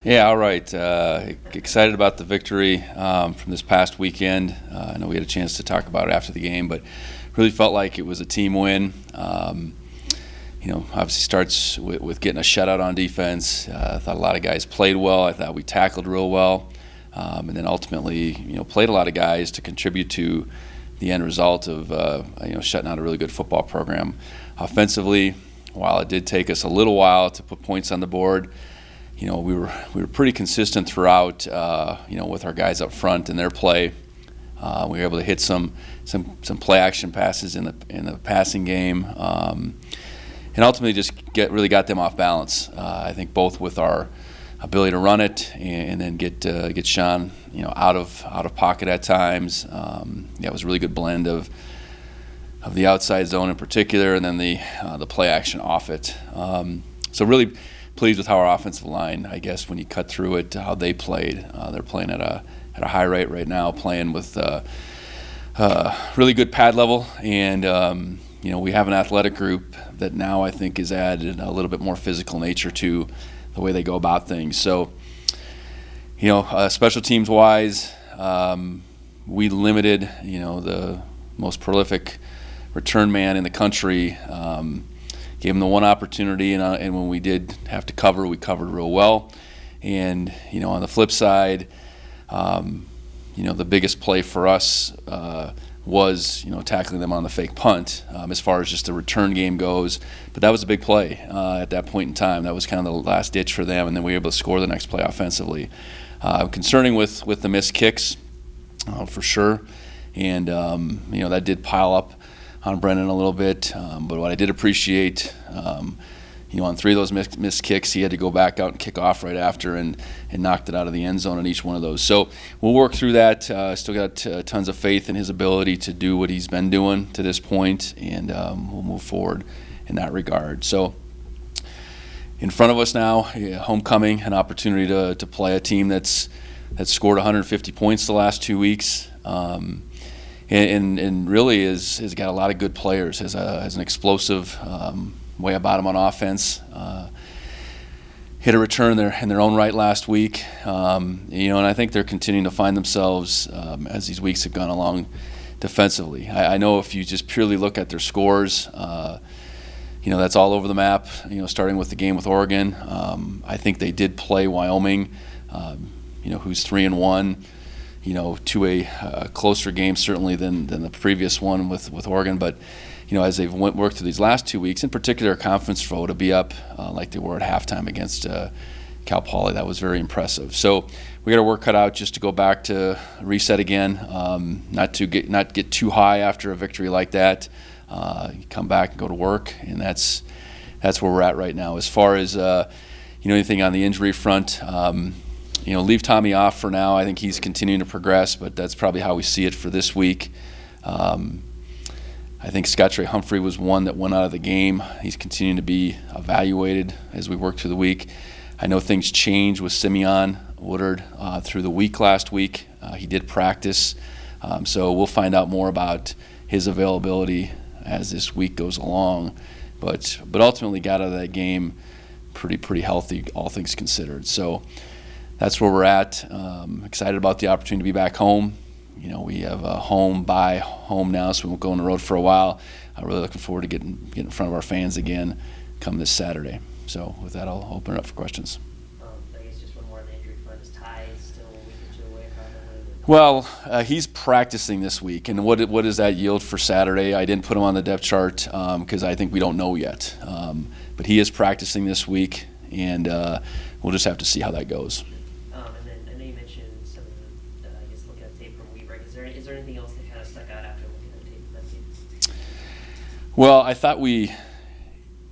Yeah, all right. Excited about the victory from this past weekend. I know we had a chance to talk about it after the game, but really felt like it was a team win. Obviously starts with getting a shutout on defense. I thought a lot of guys played well. I thought we tackled real well. And then ultimately, played a lot of guys to contribute to the end result of, shutting out a really good football program. Offensively, while it did take us a little while to put points on the board, we were pretty consistent throughout, with our guys up front and their play. We were able to hit some play action passes in the passing game, and ultimately just really got them off balance. I think both with our ability to run it and then get Sean out of pocket at times. It was a really good blend of the outside zone in particular, and then the play action off it. So really pleased with how our offensive line, I guess, when you cut through it, how they played. They're playing at a high rate right now, playing with really good pad level, and we have an athletic group that now I think has added a little bit more physical nature to the way they go about things. So, special teams wise, we limited the most prolific return man in the country. Gave him the one opportunity, and when we did have to cover, we covered real well. And on the flip side, the biggest play for us was tackling them on the fake punt, as far as just the return game goes. But that was a big play at that point in time. That was kind of the last ditch for them, and then we were able to score the next play offensively. Concerning with the missed kicks, for sure, and that did pile up on Brendan a little bit, but what I did appreciate, on 3 of those missed kicks, he had to go back out and kick off right after and knocked it out of the end zone on each one of those. So we'll work through that. Still got tons of faith in his ability to do what he's been doing to this point, and we'll move forward in that regard. So in front of us now, homecoming, an opportunity to play a team that's scored 150 points the last 2 weeks. And really has got a lot of good players, has an explosive way about him on offense. Hit a return in their own right last week, and I think they're continuing to find themselves as these weeks have gone along defensively. I know if you just purely look at their scores, that's all over the map. Starting with the game with Oregon, I think they did play Wyoming, who's 3-1. To a closer game certainly than the previous one with Oregon. But, as they've worked through these last 2 weeks, in particular conference foe, to be up like they were at halftime against Cal Poly, that was very impressive. So we got our work cut out just to go back to reset again, not get too high after a victory like that. Come back and go to work, and that's where we're at right now. As far as anything on the injury front, leave Tommy off for now. I think he's continuing to progress, but that's probably how we see it for this week. I think Scott Trey Humphrey was one that went out of the game. He's continuing to be evaluated as we work through the week. I know things changed with Simeon Woodard through the week last week. He did practice, so we'll find out more about his availability as this week goes along. But ultimately got out of that game pretty healthy, all things considered. So that's where we're at. Excited about the opportunity to be back home. We have a home now, so we won't go on the road for a while. I'm really looking forward to getting in front of our fans again come this Saturday. So with that, I'll open it up for questions. I guess just one more on the injury front. Is Ty still a week or 2 away probably? Well, he's practicing this week, and what does that yield for Saturday? I didn't put him on the depth chart because I think we don't know yet. But he is practicing this week, and we'll just have to see how that goes. Is there anything else that kind of stuck out after looking at the tape of that game? Well, I thought we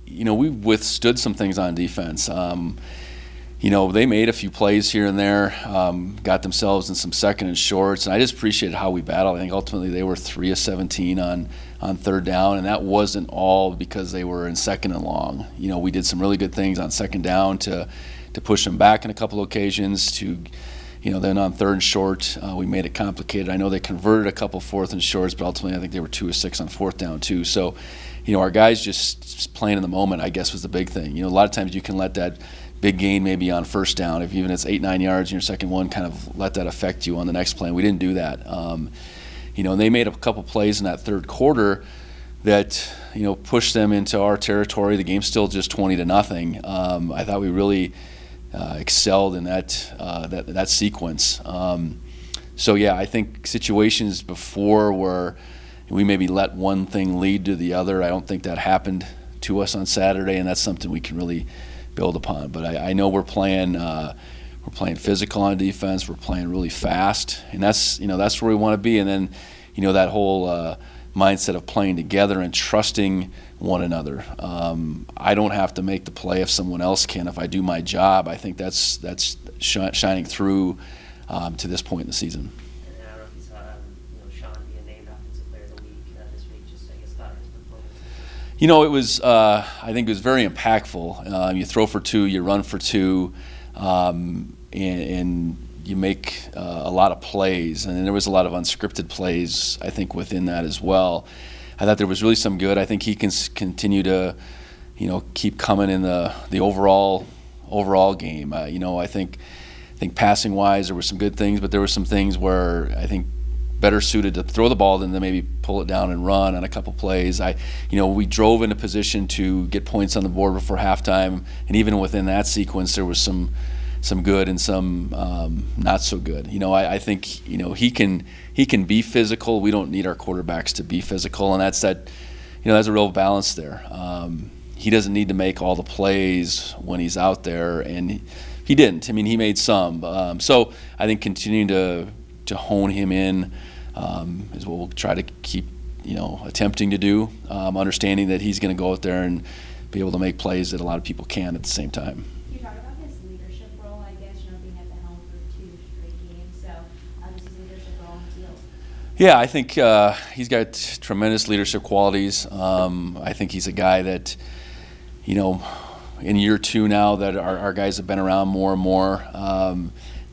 withstood some things on defense. They made a few plays here and there, got themselves in some second and shorts, and I just appreciated how we battled. I think ultimately they were 3 of 17 on third down, and that wasn't all because they were in second and long. We did some really good things on second down to push them back in a couple occasions, to then on third and short, we made it complicated. I know they converted a couple fourth and shorts, but ultimately I think they were 2 of 6 on fourth down too. So, our guys just playing in the moment, I guess, was the big thing. A lot of times you can let that big gain maybe on first down. If even it's 8-9 yards in your second one, kind of let that affect you on the next play. And we didn't do that. And they made a couple plays in that third quarter that pushed them into our territory. The game's still just 20-0. I thought we really excelled in that sequence. I think situations before where we maybe let one thing lead to the other, I don't think that happened to us on Saturday, and that's something we can really build upon. But I know we're playing physical on defense. We're playing really fast, and that's where we want to be. And then that whole mindset of playing together and trusting one another. I don't have to make the play if someone else can. If I do my job, I think that's shining through to this point in the season. And I don't know if you saw Sean being named Offensive Player of the Week this week. Just I guess thought his performance. It was. I think it was very impactful. You throw for 2, you run for 2, and you make a lot of plays. And there was a lot of unscripted plays, I think, within that as well. I thought there was really some good. I think he can continue to, keep coming in the overall game. I think passing wise there were some good things, but there were some things where I think better suited to throw the ball than to maybe pull it down and run on a couple plays. We drove into position to get points on the board before halftime, and even within that sequence there was some good and some not so good. I think he can be physical. We don't need our quarterbacks to be physical, and that's a real balance there. He doesn't need to make all the plays when he's out there, and he didn't. I mean, he made some. So I think continuing to hone him in is what we'll try to keep attempting to do, understanding that he's going to go out there and be able to make plays that a lot of people can at the same time. You talk about his leadership role, I guess, being at the helm for 2 straight games. So just his leadership role on the field. Yeah, I think he's got tremendous leadership qualities. I think he's a guy that, in year 2 now that our guys have been around more and more,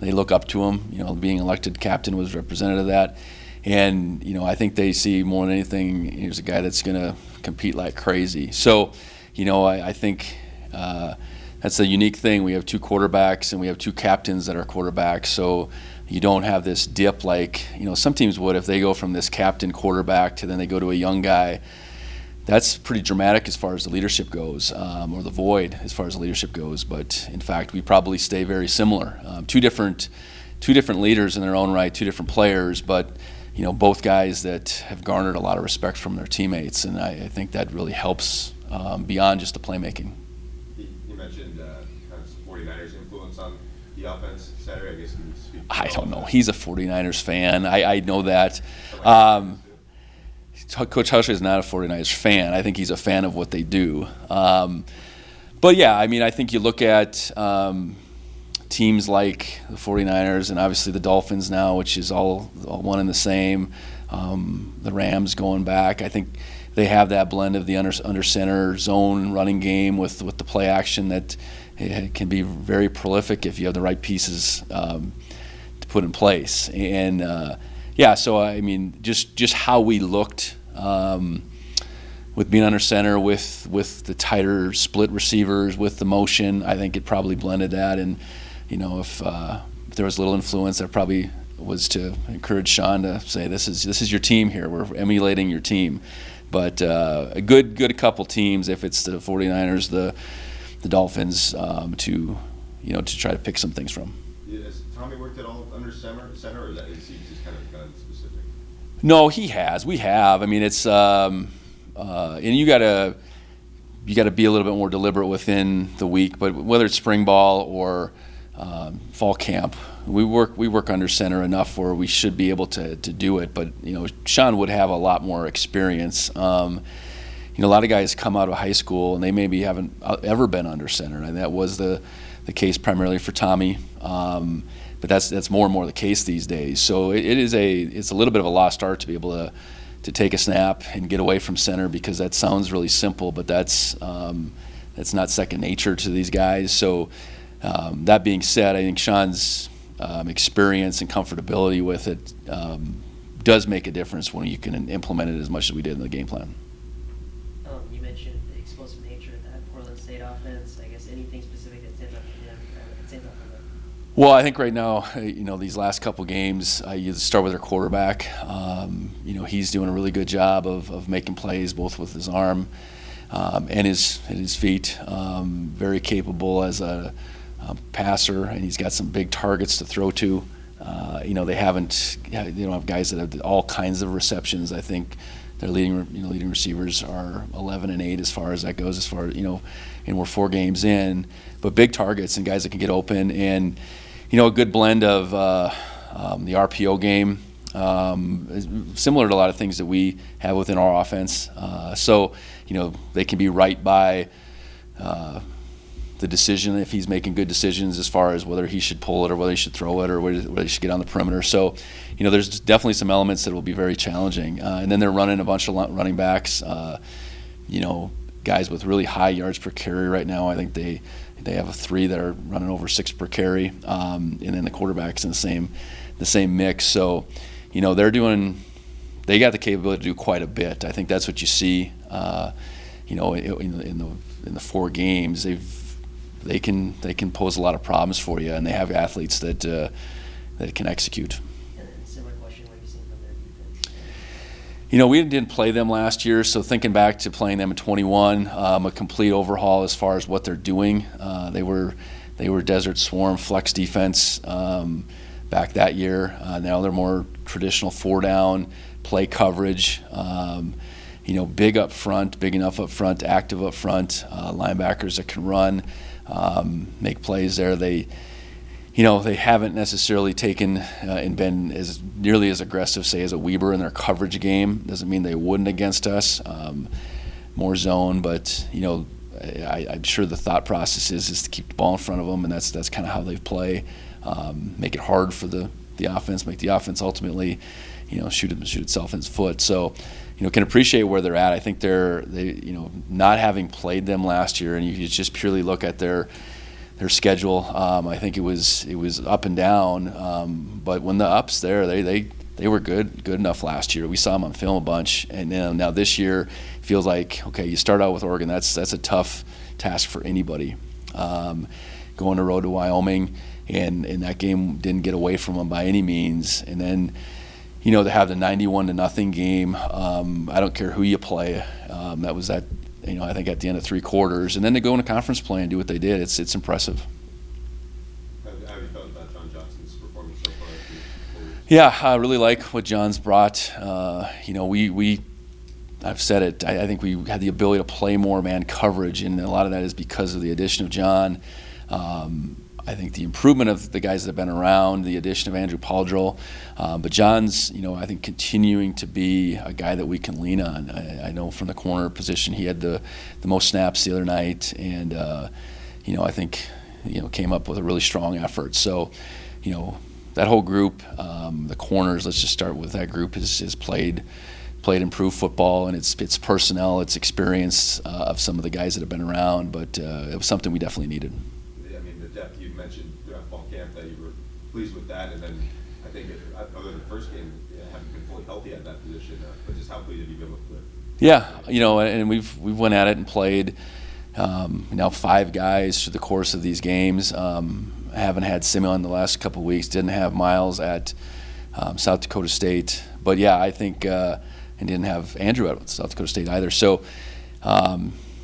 they look up to him. Being elected captain was representative of that. And, I think they see more than anything, here's a guy that's going to compete like crazy. So, I think that's a unique thing. We have 2 quarterbacks and we have 2 captains that are quarterbacks. So you don't have this dip like, some teams would if they go from this captain quarterback to then they go to a young guy. That's pretty dramatic as far as the leadership goes, or the void as far as the leadership goes. But in fact, we probably stay very similar. Two different leaders in their own right, 2 different players, but both guys that have garnered a lot of respect from their teammates, and I think that really helps beyond just the playmaking. You mentioned kind of 49ers influence on the offense Saturday. I guess can you speak to I don't know. He's a 49ers fan. I know that. Coach Hush is not a 49ers fan. I think he's a fan of what they do. But yeah, I think you look at teams like the 49ers and obviously the Dolphins now, which is all one and the same. The Rams going back. I think they have that blend of the under center zone running game with the play action that can be very prolific if you have the right pieces to put in place. And so just how we looked with being under center, with the tighter split receivers, with the motion, I think it probably blended that. And if there was little influence, that probably was to encourage Sean to say, this is your team here. We're emulating your team. But a good couple teams, if it's the 49ers, the Dolphins, to try to pick some things from. Has Tommy worked at all under center, or is he just kind of specific? No, he has. We have. It's and you gotta be a little bit more deliberate within the week. But whether it's spring ball or fall camp, we work under center enough where we should be able to do it. But Sean would have a lot more experience. A lot of guys come out of high school and they maybe haven't ever been under center, and that was the case primarily for Tommy. But that's more and more the case these days. So it's a little bit of a lost art to be able to take a snap and get away from center, because that sounds really simple, but that's not second nature to these guys. So that being said, I think Sean's experience and comfortability with it does make a difference when you can implement it as much as we did in the game plan. You mentioned the explosive nature of that Portland State offense. I guess anything specific that stands out to Well, I think right now, these last couple games, you start with their quarterback. He's doing a really good job of making plays, both with his arm and his feet. Very capable as a passer, and he's got some big targets to throw to. They don't have guys that have all kinds of receptions. I think their leading receivers are 11 and 8 as far as that goes. And we're 4 games in, but big targets and guys that can get open, and a good blend of the RPO game, similar to a lot of things that we have within our offense. So they can be right by the decision if he's making good decisions as far as whether he should pull it or whether he should throw it or whether he should get on the perimeter. So, there's definitely some elements that will be very challenging. And then they're running a bunch of running backs, guys with really high yards per carry right now. I think they have 3 that are running over 6 per carry, and then the quarterback's in the same mix. So, they got the capability to do quite a bit. I think that's what you see, in the 4 games. They can pose a lot of problems for you, and they have athletes that can execute. And then similar question, what have you seen from their defense? We didn't play them last year, so thinking back to playing them in 21, a complete overhaul as far as what they're doing. They were Desert Swarm flex defense back that year. Now they're more traditional 4-down play coverage. Big up front, big enough up front, active up front, linebackers that can run, make plays there. They haven't necessarily taken and been as nearly as aggressive, say, as a Weber in their coverage game. Doesn't mean they wouldn't against us. More zone, but I'm sure the thought process is to keep the ball in front of them, and that's kind of how they play. Make it hard for the offense, make the offense ultimately, shoot itself in its foot. So, can appreciate where they're at. I think they not having played them last year, and you just purely look at their schedule. I think it was up and down, but when the up's there, they were good enough last year. We saw them on film a bunch, and now this year feels like, okay, you start out with Oregon. That's a tough task for anybody. Going on the road to Wyoming, and that game didn't get away from them by any means, and then to have the 91-0 game. I don't care who you play. That was that. I think at the end of 3 quarters, and then to go into conference play and do what they did, it's impressive. How have you felt about John Johnson's performance so far? Yeah, I really like what John's brought. I've said it. I think we had the ability to play more man coverage, and a lot of that is because of the addition of John. I think the improvement of the guys that have been around, the addition of Andrew Pauldrell, but John's, I think continuing to be a guy that we can lean on. I know from the corner position he had the most snaps the other night, and I think came up with a really strong effort. So, that whole group, the corners. Let's just start with that group. Has played improved football, and it's personnel, it's experience of some of the guys that have been around. But it was something we definitely needed. The depth you mentioned throughout fall camp, that you were pleased with that, and then I think other than the first game, haven't been fully healthy at that position, but just how pleased have you been with it? Yeah, and we've went at it and played now 5 guys through the course of these games. Haven't had Simeon the last couple of weeks, didn't have Miles at South Dakota State, but yeah, I think and didn't have Andrew at South Dakota State either. So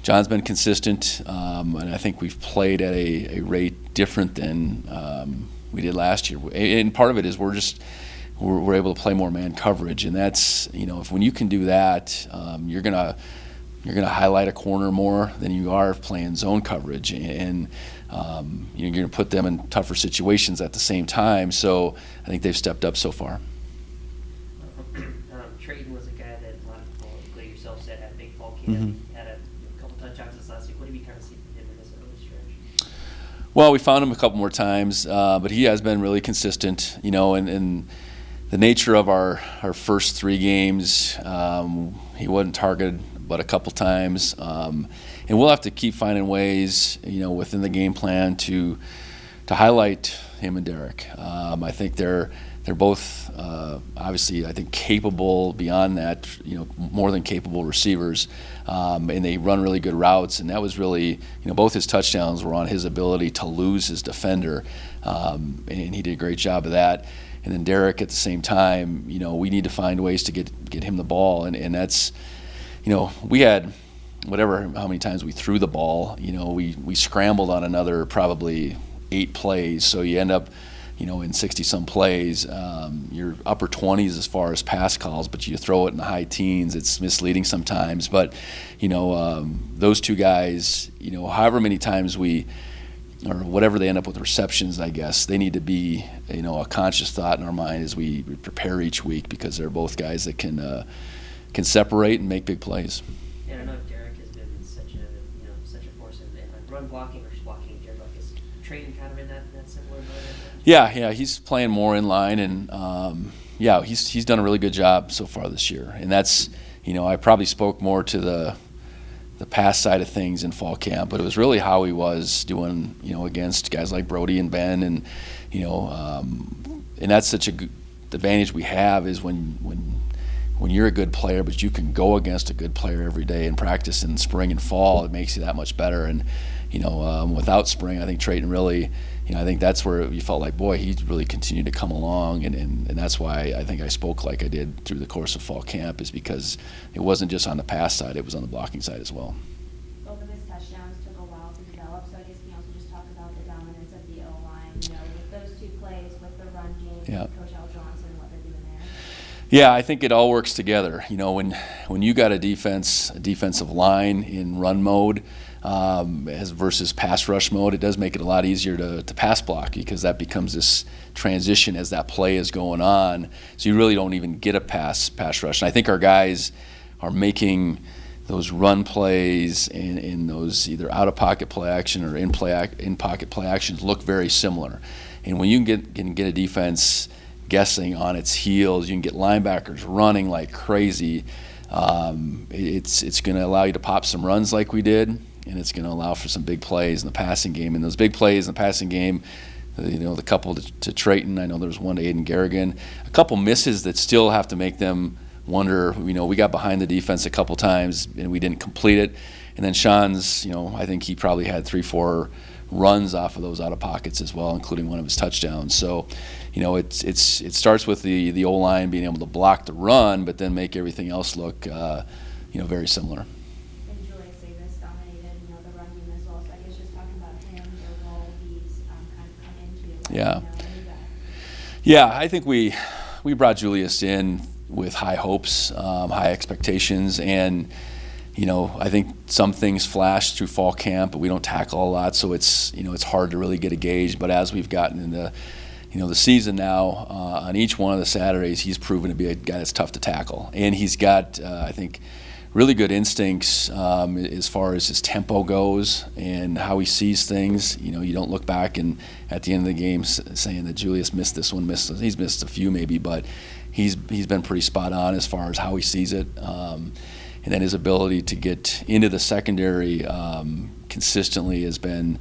John's been consistent, and I think we've played at a rate different than we did last year. And part of it is we're able to play more man coverage, and that's when you can do that, you're gonna highlight a corner more than you are playing zone coverage, and you're gonna put them in tougher situations at the same time. So I think they've stepped up so far. Trayton was a guy that a lot of people, including yourself, said had a big fall camp. Mm-hmm. Had a couple touchdowns this last week. What have you kind of seen from him in this early stretch? Well, we found him a couple more times, but he has been really consistent, and the nature of our first 3 games, he wasn't targeted but a couple times, and we'll have to keep finding ways, within the game plan to highlight him and Derek. I think they're they're both obviously, I think, capable beyond that, more than capable receivers, and they run really good routes. And that was really, both his touchdowns were on his ability to lose his defender, and he did a great job of that. And then Derek at the same time, we need to find ways to get him the ball, and that's, we had how many times we threw the ball, we scrambled on another probably 8 plays, so you end up in 60-some plays, you're upper 20s as far as pass calls, but you throw it in the high teens. It's misleading sometimes. But, those two guys, however many times or whatever they end up with receptions, I guess, they need to be, a conscious thought in our mind as we prepare each week, because they're both guys that can separate and make big plays. And I know Derek has been such a force in run blocking or just blocking in Derek. Is Trayton kind of in that similar mode? Yeah, he's playing more in line, and he's done a really good job so far this year. And that's, I probably spoke more to the pass side of things in fall camp, but it was really how he was doing, against guys like Brody and Ben, and and that's such a good advantage we have is when you're a good player, but you can go against a good player every day in practice in spring and fall, it makes you that much better. And without spring, I think Trayton really, I think that's where you felt like, boy, he's really continued to come along, and that's why I think I spoke like I did through the course of fall camp, is because it wasn't just on the pass side, it was on the blocking side as well. Both of his touchdowns took a while to develop, so I guess can you also just talk about the dominance of the O-line, with those 2 plays, with the run game, Yeah. Coach Al Johnson, what they're doing there? Yeah, I think it all works together. When you got a defensive line in run mode versus pass rush mode, it does make it a lot easier to pass block, because that becomes this transition as that play is going on. So you really don't even get a pass rush. And I think our guys are making those run plays in those either out of pocket play action or in pocket play actions look very similar. And when you can get a defense guessing on its heels, you can get linebackers running like crazy. It's going to allow you to pop some runs like we did, and it's going to allow for some big plays in the passing game. And those big plays in the passing game, the couple to Trayton, I know there was one to Aiden Garrigan, a couple misses that still have to make them wonder. We got behind the defense a couple times and we didn't complete it. And then Sean's, I think he probably had 3-4 runs off of those out of pockets as well, including one of his touchdowns. So, it starts with the O-line being able to block the run, but then make everything else look, very similar. And Julius Davis dominated, the run game as well. So I guess just talking about him, the role he's kind of come into. Yeah. Yeah, I think we brought Julius in with high hopes, high expectations, and I think some things flash through fall camp, but we don't tackle a lot, so it's hard to really get a gauge. But as we've gotten into the season now, on each one of the Saturdays, he's proven to be a guy that's tough to tackle, and he's got I think really good instincts as far as his tempo goes and how he sees things. You don't look back and at the end of the game saying that Julius missed this one, he's missed a few maybe, but he's been pretty spot on as far as how he sees it. And then his ability to get into the secondary consistently has been,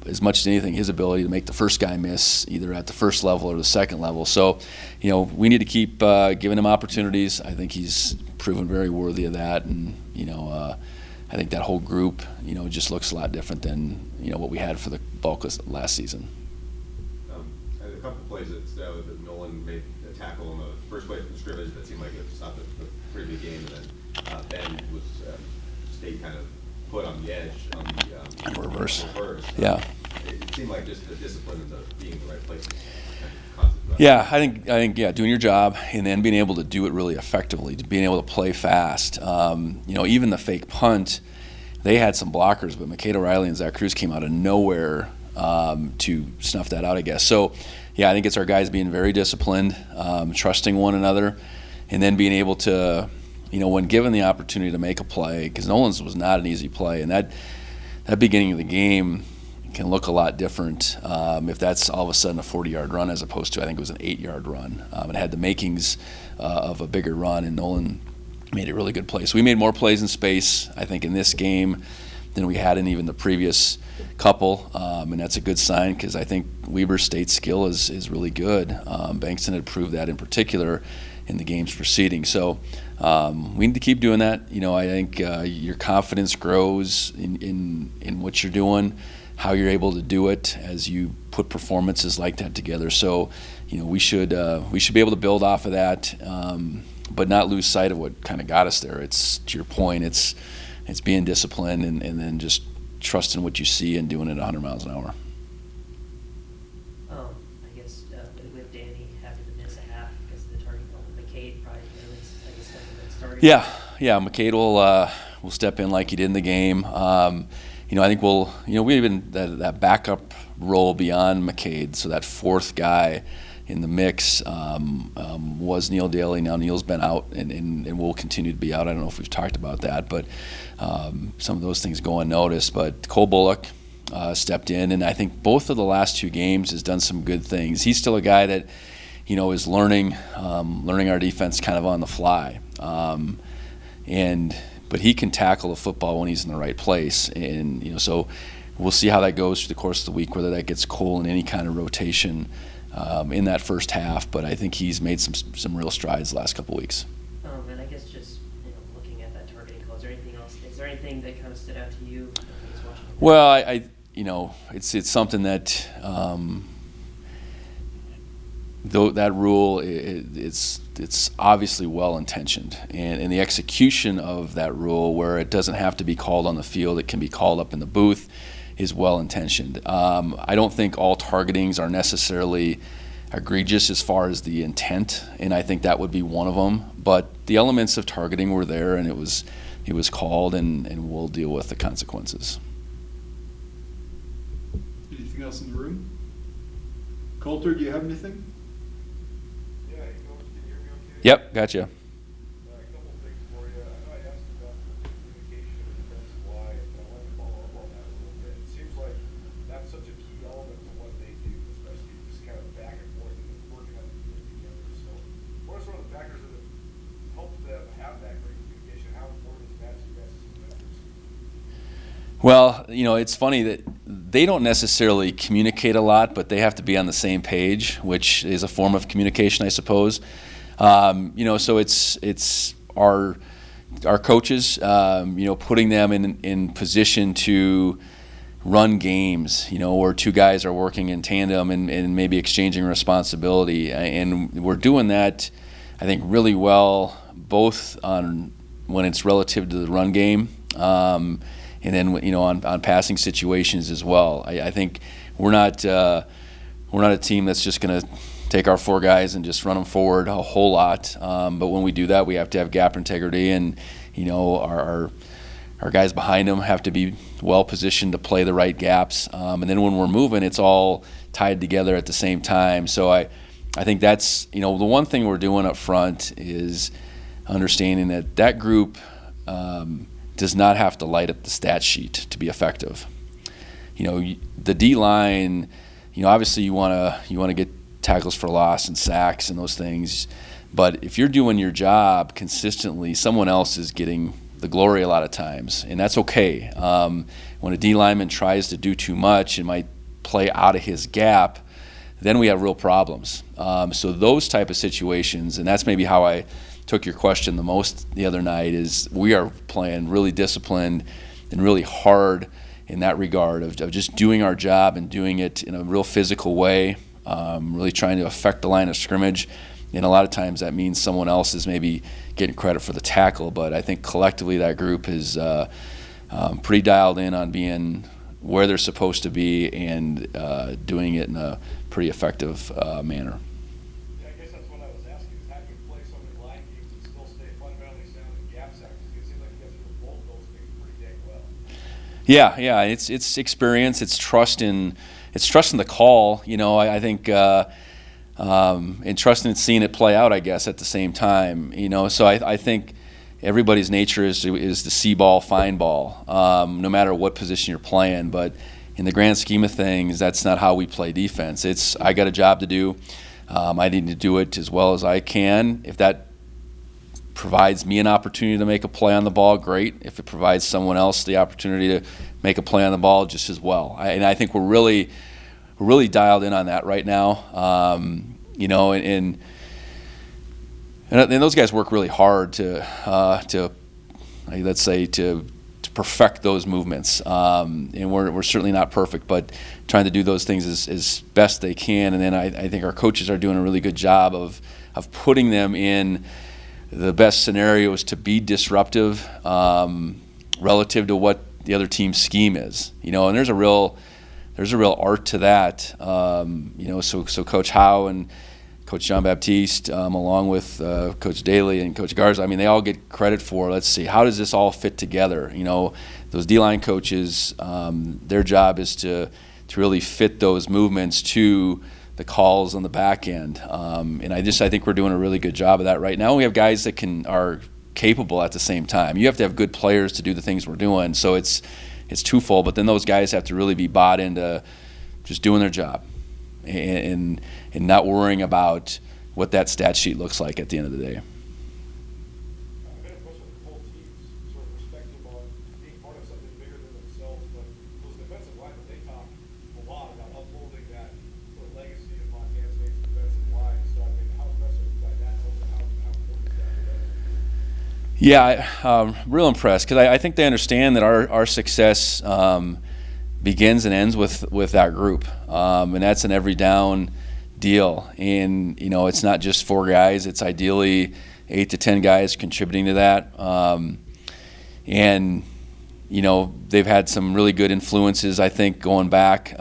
as much as anything, his ability to make the first guy miss either at the first level or the second level. So, we need to keep giving him opportunities. I think he's proven very worthy of that. And, I think that whole group, just looks a lot different than, what we had for the bulk of last season. A couple plays that Nolan made a tackle on the first play from scrimmage that seemed like it stopped a pretty big game, and then Ben was stayed kind of put on the edge on the reverse. Yeah. It seemed like just the discipline of being in the right place. Yeah, I think doing your job and then being able to do it really effectively, being able to play fast. Even the fake punt, they had some blockers, but McKade O'Reilly and Zach Cruz came out of nowhere to snuff that out, I guess. So, I think it's our guys being very disciplined, trusting one another, and then being able to, when given the opportunity to make a play, because Nolan's was not an easy play, and that beginning of the game can look a lot different if that's all of a sudden a 40-yard run as opposed to, I think it was an 8-yard run. It had the makings of a bigger run, and Nolan made a really good play. So we made more plays in space, I think, in this game than we had in even the previous couple, and that's a good sign, because I think Weber State's skill is really good. Bankston had proved that in particular in the games preceding. So we need to keep doing that. I think your confidence grows in what you're doing, how you're able to do it as you put performances like that together. So we should be able to build off of that, but not lose sight of what kind of got us there. It's, to your point, it's being disciplined and then just trusting what you see and doing it 100 miles an hour. I guess with Danny having to miss a half because of the target, McCade probably I guess starting. Yeah, McCade will step in like he did in the game. I think we even that backup role beyond McCade, so that fourth guy in the mix was Neil Daly. Now Neil's been out and will continue to be out. I don't know if we've talked about that, but some of those things go unnoticed. But Cole Bullock stepped in, and I think both of the last two games has done some good things. He's still a guy that is learning our defense kind of on the fly, but he can tackle a football when he's in the right place, and so we'll see how that goes through the course of the week, whether that gets Cole in any kind of rotation in that first half. But I think he's made some real strides the last couple of weeks. And I guess just looking at that targeting call, is there anything else? Is there anything that kind of stood out to you? Well, I it's something that though that rule it's obviously well intentioned, and the execution of that rule, where it doesn't have to be called on the field, it can be called up in the booth, is well intentioned. I don't think all targetings are necessarily egregious as far as the intent, and I think that would be one of them. But the elements of targeting were there, and it was called, and we'll deal with the consequences. Anything else in the room? Coulter, do you have anything? Yeah, can you hear me okay? Yep, gotcha. A couple things for you. I know I asked about the communication of defensive line, but I wanted to follow up on that a little bit. It seems like that's such a key element to what they do, especially just kind of back and forth and working on the unit together. So what are some of the factors that have helped them have that great communication? How important is that to you guys as defenders? Well, it's funny that they don't necessarily communicate a lot, but they have to be on the same page, which is a form of communication, I suppose. So it's our coaches, putting them in position to run games, where two guys are working in tandem and maybe exchanging responsibility. And we're doing that, I think, really well, both on when it's relative to the run game, and then on passing situations as well. I think we're not a team that's just going to take our four guys and just run them forward a whole lot. But when we do that, we have to have gap integrity, and our guys behind them have to be well positioned to play the right gaps. And then when we're moving, it's all tied together at the same time. So I think that's the one thing we're doing up front is understanding that group does not have to light up the stat sheet to be effective. The D line, obviously you want to get tackles for loss and sacks and those things, but if you're doing your job consistently, someone else is getting the glory a lot of times, and that's okay. When a D lineman tries to do too much and might play out of his gap, then we have real problems. So those type of situations, and that's maybe how I took your question the most the other night, is we are playing really disciplined and really hard in that regard of just doing our job and doing it in a real physical way, really trying to affect the line of scrimmage. And a lot of times that means someone else is maybe getting credit for the tackle, but I think collectively that group is pretty dialed in on being where they're supposed to be and doing it in a pretty effective manner. Yeah, I guess that's what I was asking, is how do you play some of the line games and still stay fundamentally sound in gap sacks? Because it seems like you guys do both those things pretty dang well. Yeah, it's experience, it's trust in the call. I think and trusting in seeing it play out, I guess, at the same time. So I think everybody's nature is to see ball, find ball, no matter what position you're playing. But in the grand scheme of things, that's not how we play defense. It's I got a job to do. I need to do it as well as I can. If that provides me an opportunity to make a play on the ball, great. If it provides someone else the opportunity to make a play on the ball, just as well. And I think we're really really dialed in on that right now. You know, and those guys work really hard to let's say to perfect those movements. And we're certainly not perfect, but trying to do those things as best they can. And then I think our coaches are doing a really good job of putting them in the best scenarios to be disruptive relative to what the other team's scheme is. You know, and there's a real art to that. You know, so Coach Howe and Coach John Baptiste, along with Coach Daly and Coach Garza, I mean, they all get credit for, let's see, how does this all fit together? You know, those D-line coaches, their job is to really fit those movements to the calls on the back end. And I think we're doing a really good job of that right now. We have guys that are capable at the same time. You have to have good players to do the things we're doing, so it's twofold, but then those guys have to really be bought into just doing their job and not worrying about what that stat sheet looks like at the end of the day. I've been impressed with the whole team's sort of perspective on being part of something bigger than themselves, but those defensive linemen, they talk a lot about upholding that sort of legacy of Montana State's defensive line. So, I mean, how impressive by that, and how important is that for them? Yeah, real impressed, because I think they understand that our success begins and ends with that group, and that's an every down deal. And you know, it's not just 4 guys; it's ideally 8 to 10 guys contributing to that. And you know, they've had some really good influences, I think, going back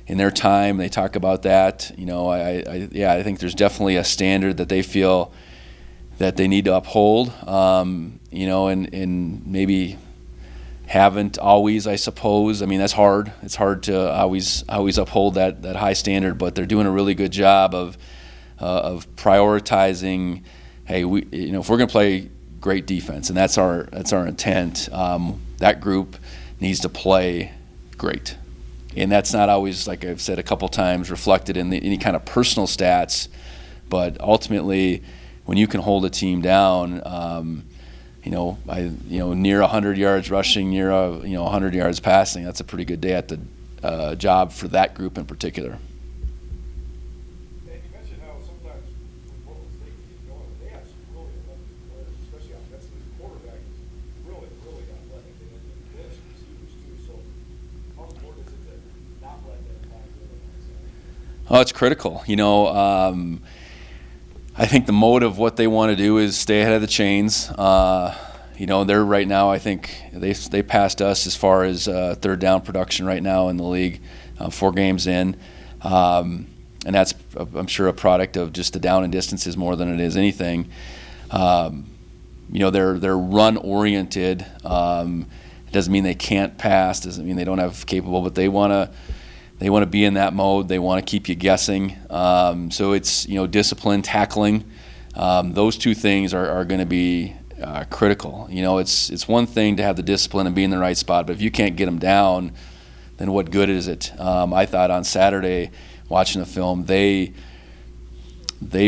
in their time. They talk about that. You know, I think there's definitely a standard that they feel that they need to uphold. You know, and maybe haven't always, I suppose. I mean, that's hard. It's hard to always uphold that high standard, but they're doing a really good job of prioritizing. Hey, if we're going to play great defense, and that's our intent, that group needs to play great, and that's not always, like I've said a couple times, reflected in any kind of personal stats, but ultimately, when you can hold a team down. Near 100 yards rushing, near 100 yards passing. That's a pretty good day at the job for that group in particular. And you mentioned how sometimes when Portland State keeps going, they have some really athletic players, especially offensively. The quarterback is really, really athletic, and there's receivers too. So how important is it to not let them find really? Oh, it's critical. You know, I think the mode of what they want to do is stay ahead of the chains. You know, they're right now, I think they passed us as far as third down production right now in the league, 4 games in. And that's, I'm sure, a product of just the down and distances more than it is anything. You know, they're run-oriented. It doesn't mean they can't pass, doesn't mean they don't have capable, but they want to be in that mode. They want to keep you guessing. So it's, discipline, tackling. Those 2 things are going to be critical. You know, it's one thing to have the discipline and be in the right spot, but if you can't get them down, then what good is it? I thought on Saturday, watching the film, they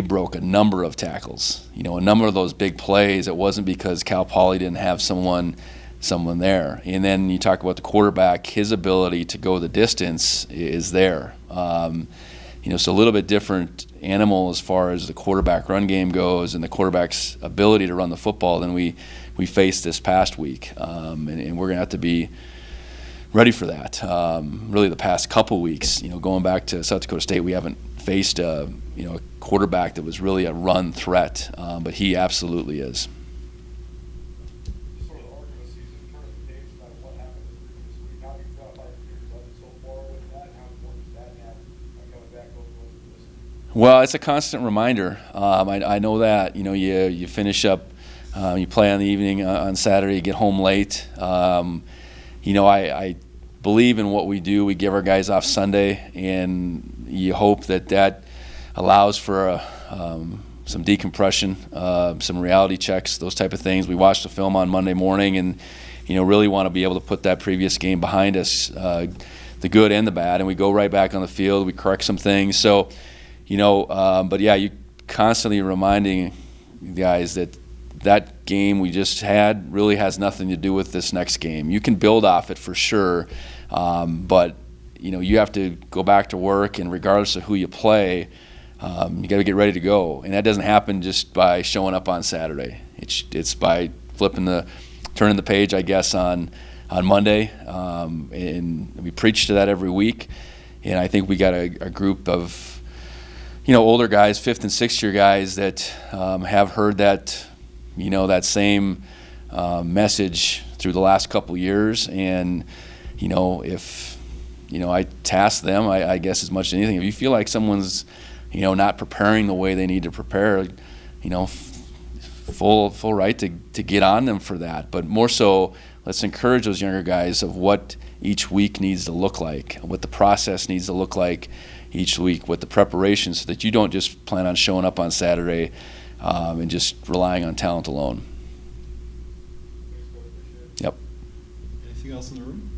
broke a number of tackles. You know, a number of those big plays. It wasn't because Cal Poly didn't have someone there. And then you talk about the quarterback, his ability to go the distance is there. So a little bit different animal as far as the quarterback run game goes and the quarterback's ability to run the football than we faced this past week. And we're going to have to be ready for that. Really the past couple weeks, going back to South Dakota State, we haven't faced a quarterback that was really a run threat, but he absolutely is. Well, it's a constant reminder. I know that. You finish up, you play on the evening on Saturday, you get home late. I believe in what we do. We give our guys off Sunday, and you hope that allows for some decompression, some reality checks, those type of things. We watch the film on Monday morning, and really want to be able to put that previous game behind us, the good and the bad, and we go right back on the field. We correct some things. So. But yeah, you constantly reminding guys that game we just had really has nothing to do with this next game. You can build off it for sure, but you have to go back to work, and regardless of who you play, you got to get ready to go. And that doesn't happen just by showing up on Saturday. It's by turning the page, I guess, on Monday. And we preach to that every week. And I think we got a group of, older guys, 5th and 6th year guys that have heard that, that same message through the last couple years. And, if, I task them, I guess as much as anything, if you feel like someone's, not preparing the way they need to prepare, full right to get on them for that. But more so, let's encourage those younger guys of what each week needs to look like, what the process needs to look like each week, what the preparation, so that you don't just plan on showing up on Saturday and just relying on talent alone. Yep. Anything else in the room?